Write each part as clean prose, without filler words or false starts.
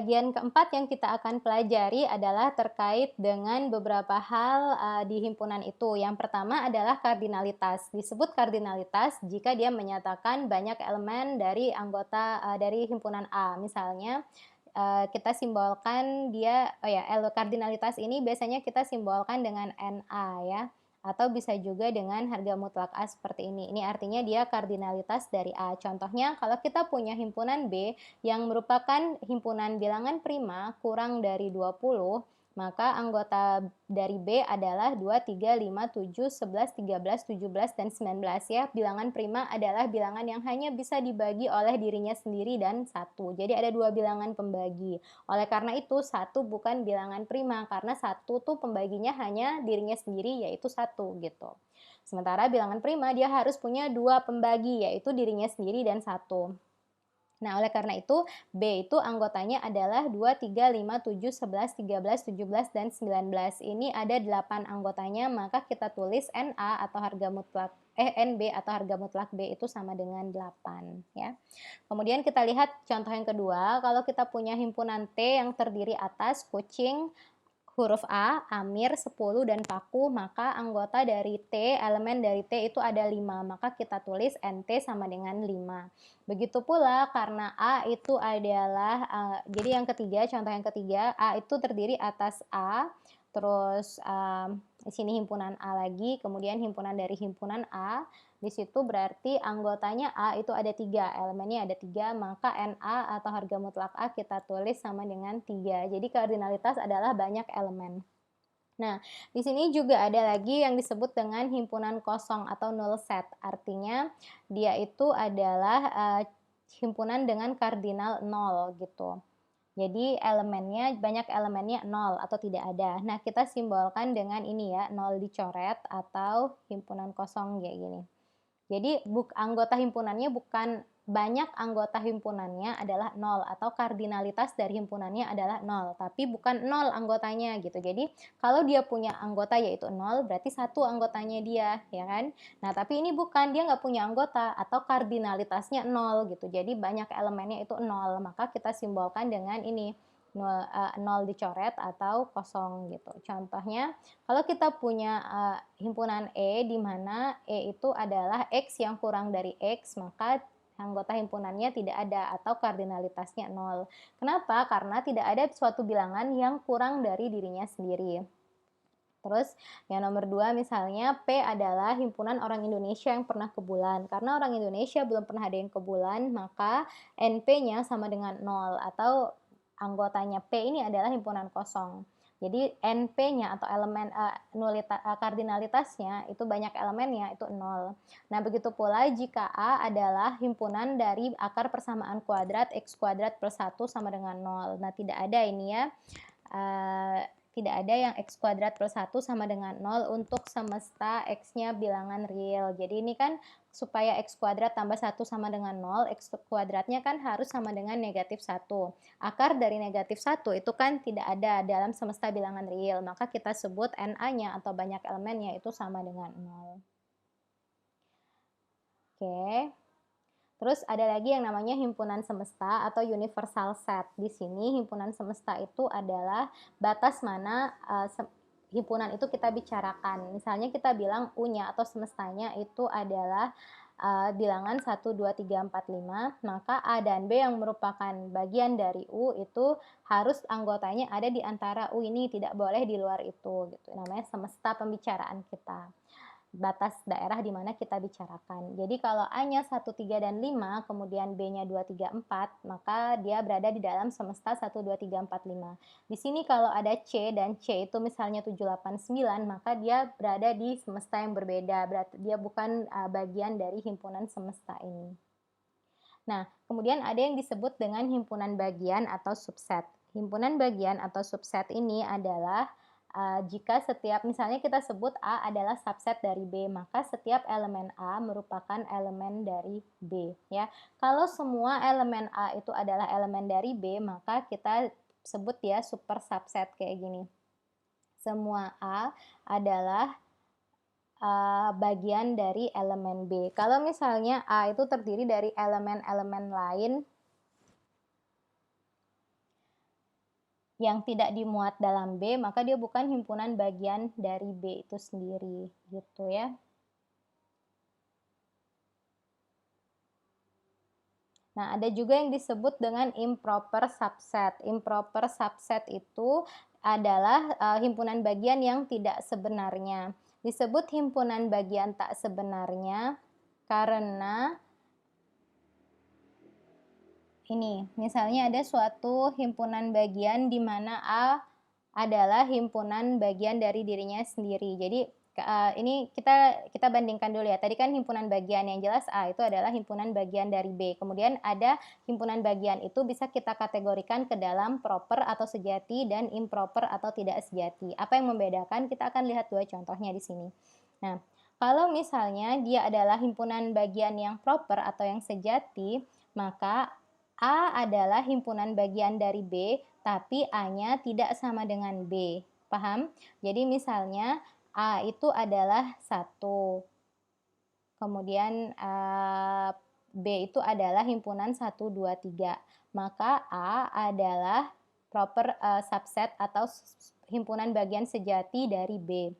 Bagian keempat yang kita akan pelajari adalah terkait dengan beberapa hal di himpunan itu. Yang pertama adalah kardinalitas. Disebut kardinalitas jika dia menyatakan banyak elemen dari anggota dari himpunan A. Misalnya kita simbolkan dia, kardinalitas ini biasanya kita simbolkan dengan Na ya, atau bisa juga dengan harga mutlak A seperti ini. Ini artinya dia kardinalitas dari A. Contohnya kalau kita punya himpunan B yang merupakan himpunan bilangan prima kurang dari 20, maka anggota dari B adalah 2, 3, 5, 7, 11, 13, 17, dan 19 ya. Bilangan prima adalah bilangan yang hanya bisa dibagi oleh dirinya sendiri dan 1. Jadi ada 2 bilangan pembagi. Oleh karena itu 1 bukan bilangan prima karena 1 tuh pembaginya hanya dirinya sendiri yaitu 1 gitu. Sementara bilangan prima dia harus punya 2 pembagi yaitu dirinya sendiri dan 1. Nah, oleh karena itu, B itu anggotanya adalah 2, 3, 5, 7, 11, 13, 17, dan 19. Ini ada 8 anggotanya, maka kita tulis NA atau harga mutlak NB atau harga mutlak B itu sama dengan 8 ya. Kemudian kita lihat contoh yang kedua, kalau kita punya himpunan T yang terdiri atas kucing, huruf A, Amir, 10, dan Paku, maka anggota dari T, elemen dari T itu ada 5, maka kita tulis NT sama dengan 5. Begitu pula karena A itu adalah, jadi yang ketiga, contoh yang ketiga, A itu terdiri atas A, terus di sini himpunan A lagi, kemudian himpunan dari himpunan A, di situ berarti anggotanya A itu ada 3, elemennya ada 3, maka NA atau harga mutlak A kita tulis sama dengan 3. Jadi kardinalitas adalah banyak elemen. Nah, di sini juga ada lagi yang disebut dengan himpunan kosong atau null set. Artinya dia itu adalah himpunan dengan kardinal 0 gitu. Jadi banyak elemennya 0 atau tidak ada. Nah, kita simbolkan dengan ini ya, 0 dicoret atau himpunan kosong kayak gini. Jadi anggota himpunannya bukan banyak anggota himpunannya adalah 0 atau kardinalitas dari himpunannya adalah 0, tapi bukan 0 anggotanya gitu. Jadi kalau dia punya anggota yaitu 0, berarti 1 anggotanya dia, ya kan? Nah, tapi ini bukan, dia nggak punya anggota atau kardinalitasnya 0 gitu. Jadi banyak elemennya itu 0, maka kita simbolkan dengan ini, 0 dicoret atau kosong gitu. Contohnya, kalau kita punya himpunan E di mana E itu adalah X yang kurang dari X, maka anggota himpunannya tidak ada atau kardinalitasnya 0. Kenapa? Karena tidak ada suatu bilangan yang kurang dari dirinya sendiri. Terus yang nomor 2 misalnya P adalah himpunan orang Indonesia yang pernah ke bulan. Karena orang Indonesia belum pernah ada yang ke bulan, maka NP-nya sama dengan 0 atau anggotanya P ini adalah himpunan kosong. Jadi NP-nya atau elemen kardinalitasnya itu banyak elemennya itu 0. Nah, begitu pula jika A adalah himpunan dari akar persamaan kuadrat X kuadrat plus 1 sama dengan 0. Nah, tidak ada ini ya. Tidak ada yang X kuadrat plus 1 sama dengan 0 untuk semesta X-nya bilangan real. Jadi ini kan supaya X kuadrat tambah 1 sama dengan 0, X kuadratnya kan harus sama dengan negatif 1. Akar dari negatif 1 itu kan tidak ada dalam semesta bilangan real, maka kita sebut NA-nya atau banyak elemennya itu sama dengan 0. Oke. Terus ada lagi yang namanya himpunan semesta atau universal set. Di sini himpunan semesta itu adalah batas mana himpunan itu kita bicarakan. Misalnya kita bilang U-nya atau semestanya itu adalah bilangan 1, 2, 3, 4, 5, maka A dan B yang merupakan bagian dari U itu harus anggotanya ada di antara U ini, tidak boleh di luar itu gitu. Namanya semesta pembicaraan kita, batas daerah di mana kita bicarakan. Jadi kalau A-nya 1, 3, dan 5, kemudian B-nya 2, 3, 4, maka dia berada di dalam semesta 1, 2, 3, 4, 5. Di sini kalau ada C dan C itu misalnya 7, 8, 9, maka dia berada di semesta yang berbeda. Berarti dia bukan bagian dari himpunan semesta ini. Nah, kemudian ada yang disebut dengan himpunan bagian atau subset. Himpunan bagian atau subset ini adalah jika setiap, misalnya kita sebut A adalah subset dari B, maka setiap elemen A merupakan elemen dari B ya. Kalau semua elemen A itu adalah elemen dari B, maka kita sebut ya super subset kayak gini. Semua A adalah bagian dari elemen B. Kalau misalnya A itu terdiri dari elemen-elemen lain, yang tidak dimuat dalam B, maka dia bukan himpunan bagian dari B itu sendiri, gitu ya. Nah, ada juga yang disebut dengan improper subset. Improper subset itu adalah himpunan bagian yang tidak sebenarnya. Disebut himpunan bagian tak sebenarnya karena ini, misalnya ada suatu himpunan bagian di mana A adalah himpunan bagian dari dirinya sendiri. Jadi ini kita bandingkan dulu ya. Tadi kan himpunan bagian, yang jelas A itu adalah himpunan bagian dari B. Kemudian ada himpunan bagian itu bisa kita kategorikan ke dalam proper atau sejati dan improper atau tidak sejati. Apa yang membedakan? Kita akan lihat dua contohnya di sini. Nah, kalau misalnya dia adalah himpunan bagian yang proper atau yang sejati, maka A adalah himpunan bagian dari B, tapi A-nya tidak sama dengan B. Paham? Jadi misalnya A itu adalah 1. Kemudian B itu adalah himpunan 1, 2, 3. Maka A adalah proper subset atau himpunan bagian sejati dari B.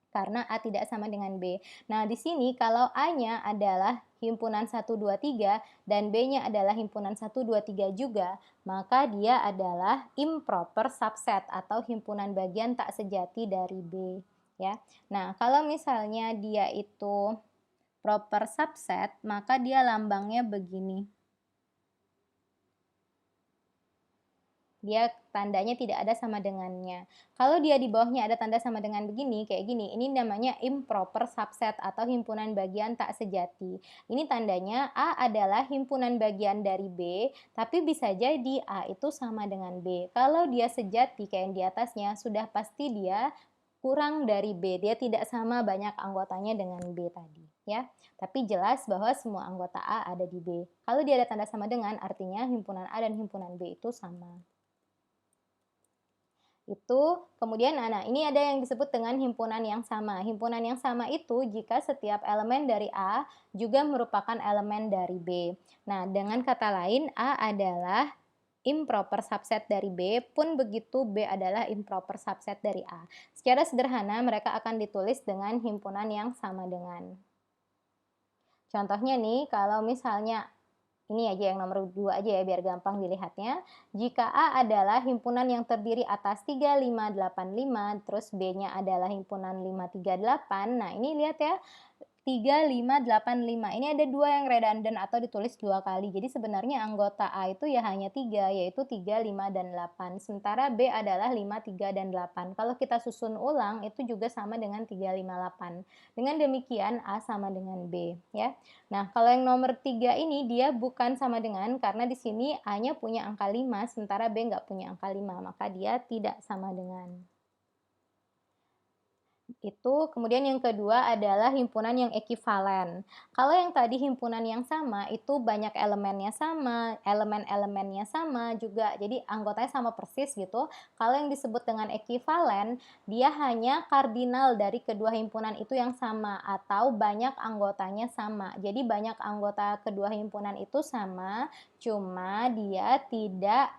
Karena A tidak sama dengan B. Nah, di sini kalau A-nya adalah himpunan 1, 2, 3 dan B-nya adalah himpunan 1, 2, 3 juga, maka dia adalah improper subset atau himpunan bagian tak sejati dari B. Ya. Nah, kalau misalnya dia itu proper subset, maka dia lambangnya begini. Dia tandanya tidak ada sama dengannya. Kalau dia di bawahnya ada tanda sama dengan begini, kayak gini, ini namanya improper subset atau himpunan bagian tak sejati. Ini tandanya A adalah himpunan bagian dari B, tapi bisa jadi A itu sama dengan B. Kalau dia sejati kayak yang di atasnya, sudah pasti dia kurang dari B. Dia tidak sama banyak anggotanya dengan B tadi, ya. Tapi jelas bahwa semua anggota A ada di B. Kalau dia ada tanda sama dengan, artinya himpunan A dan himpunan B itu sama. Itu kemudian ini ada yang disebut dengan himpunan yang sama. Himpunan yang sama itu jika setiap elemen dari A juga merupakan elemen dari B. Nah, dengan kata lain A adalah improper subset dari B, pun begitu B adalah improper subset dari A. Secara sederhana mereka akan ditulis dengan himpunan yang sama dengan. Contohnya nih, kalau misalnya ini aja yang nomor 2 aja ya biar gampang dilihatnya. Jika A adalah himpunan yang terdiri atas 3, 5, 8, 5, terus B-nya adalah himpunan 5, 3, 8. Nah, ini lihat ya. 3, 5, 8, 5. Ini ada 2 yang redundant atau ditulis 2 kali. Jadi sebenarnya anggota A itu ya hanya 3, yaitu 3, 5, dan 8. Sementara B adalah 5, 3, dan 8. Kalau kita susun ulang, itu juga sama dengan 3, 5, 8. Dengan demikian, A sama dengan B. Ya. Nah, kalau yang nomor 3 ini, dia bukan sama dengan, karena di sini A-nya punya angka 5, sementara B nggak punya angka 5. Maka dia tidak sama dengan. Itu kemudian yang kedua adalah himpunan yang ekivalen. Kalau yang tadi himpunan yang sama itu banyak elemennya sama, elemen-elemennya sama juga, jadi anggotanya sama persis gitu. Kalau yang disebut dengan ekivalen, dia hanya kardinal dari kedua himpunan itu yang sama atau banyak anggotanya sama. Jadi banyak anggota kedua himpunan itu sama, cuma dia tidak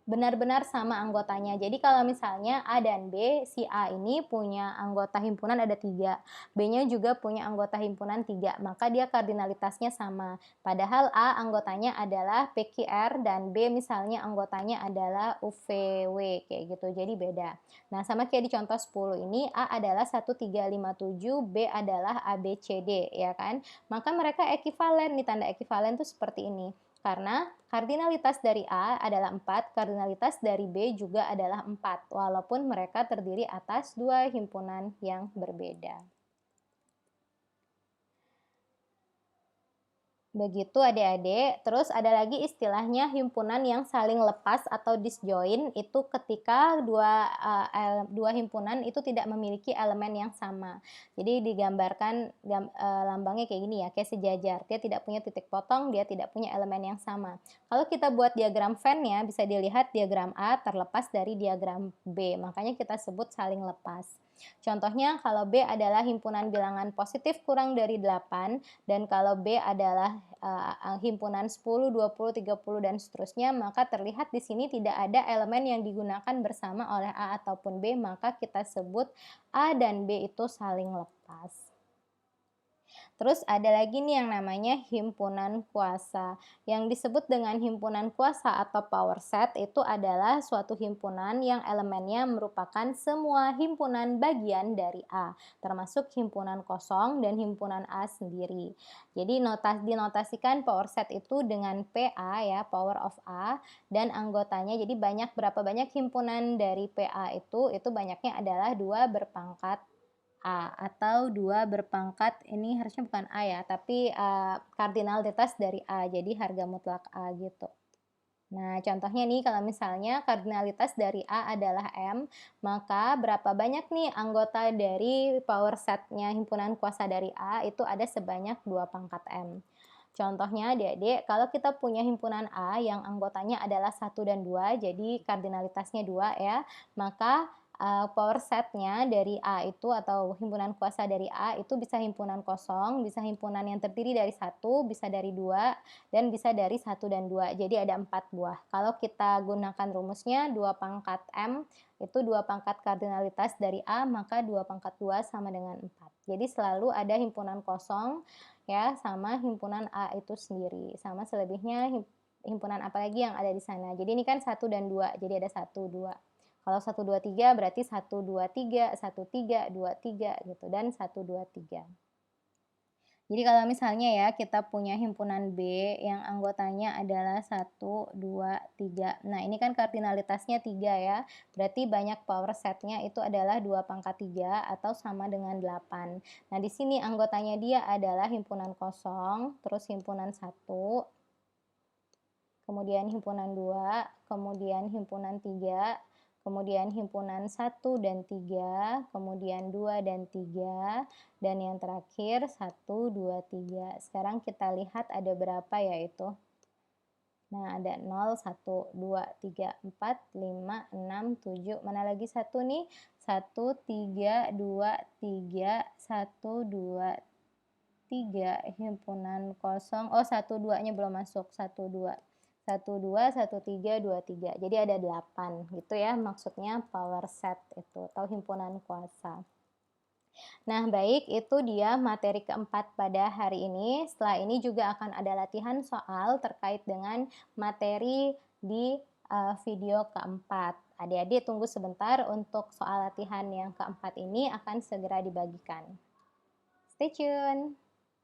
benar-benar sama anggotanya. Jadi kalau misalnya A dan B, si A ini punya anggota himpunan ada 3, B-nya juga punya anggota himpunan 3, maka dia kardinalitasnya sama. Padahal A anggotanya adalah PQR dan B misalnya anggotanya adalah UVW, kayak gitu, jadi beda. Nah, sama kayak di contoh 10 ini, A adalah 1, 3, 5, 7, B adalah ABCD, ya kan? Maka mereka ekivalen, nih tanda ekivalen tuh seperti ini. Karena kardinalitas dari A adalah 4, kardinalitas dari B juga adalah 4, walaupun mereka terdiri atas 2 himpunan yang berbeda. Begitu adik-adik. Terus ada lagi istilahnya himpunan yang saling lepas atau disjoin, itu ketika dua himpunan itu tidak memiliki elemen yang sama. Jadi digambarkan lambangnya kayak gini ya, kayak sejajar. Dia tidak punya titik potong, dia tidak punya elemen yang sama. Kalau kita buat diagram Venn-nya, bisa dilihat diagram A terlepas dari diagram B, makanya kita sebut saling lepas. Contohnya kalau B adalah himpunan bilangan positif kurang dari 8 dan kalau B adalah himpunan 10, 20, 30 dan seterusnya, maka terlihat di sini tidak ada elemen yang digunakan bersama oleh A ataupun B, maka kita sebut A dan B itu saling lepas. Terus ada lagi nih yang namanya himpunan kuasa. Yang disebut dengan himpunan kuasa atau power set itu adalah suatu himpunan yang elemennya merupakan semua himpunan bagian dari A, termasuk himpunan kosong dan himpunan A sendiri. Jadi dinotasikan power set itu dengan PA ya, power of A, dan anggotanya. Jadi berapa banyak himpunan dari PA itu banyaknya adalah 2 berpangkat A atau 2 berpangkat, ini harusnya bukan A ya, tapi kardinalitas dari A, jadi harga mutlak A gitu. Nah, contohnya nih kalau misalnya kardinalitas dari A adalah M, maka berapa banyak nih anggota dari power set-nya himpunan kuasa dari A itu ada sebanyak 2 pangkat M. Contohnya adik-adik, kalau kita punya himpunan A yang anggotanya adalah 1 dan 2, jadi kardinalitasnya 2 ya, maka power set-nya dari A itu atau himpunan kuasa dari A itu bisa himpunan kosong, bisa himpunan yang terdiri dari 1, bisa dari 2, dan bisa dari 1 dan 2. Jadi ada 4 buah. Kalau kita gunakan rumusnya 2 pangkat M itu 2 pangkat kardinalitas dari A, maka 2 pangkat 2 sama dengan 4. Jadi selalu ada himpunan kosong ya sama himpunan A itu sendiri. Sama selebihnya himpunan apa lagi yang ada di sana. Jadi ini kan 1 dan 2, jadi ada 1, 2. Kalau 1, 2, 3 berarti 1, 2, 3, 1, 3, 2, 3 gitu, dan 1, 2, 3. Jadi kalau misalnya ya kita punya himpunan B yang anggotanya adalah 1, 2, 3. Nah ini kan kardinalitasnya 3 ya, berarti banyak power setnya itu adalah 2 pangkat 3 atau sama dengan 8. Nah di sini anggotanya dia adalah himpunan kosong, terus himpunan 1, kemudian himpunan 2, kemudian himpunan 3, kemudian himpunan 1 dan 3, kemudian 2 dan 3, dan yang terakhir 1, 2, 3. Sekarang kita lihat ada berapa ya itu. Nah, ada 0, 1, 2, 3, 4, 5, 6, 7. Mana lagi satu nih? 1, 3, 2, 3, 1, 2, 3. Himpunan kosong. Oh, 1, 2-nya belum masuk. 1, 2. 1, 2, 1, 3, 2, 3. Jadi ada 8 gitu ya maksudnya power set itu atau himpunan kuasa. Nah, baik, itu dia materi keempat pada hari ini. Setelah ini juga akan ada latihan soal terkait dengan materi di video keempat. Adik-adik tunggu sebentar untuk soal latihan yang keempat ini akan segera dibagikan. Stay tune!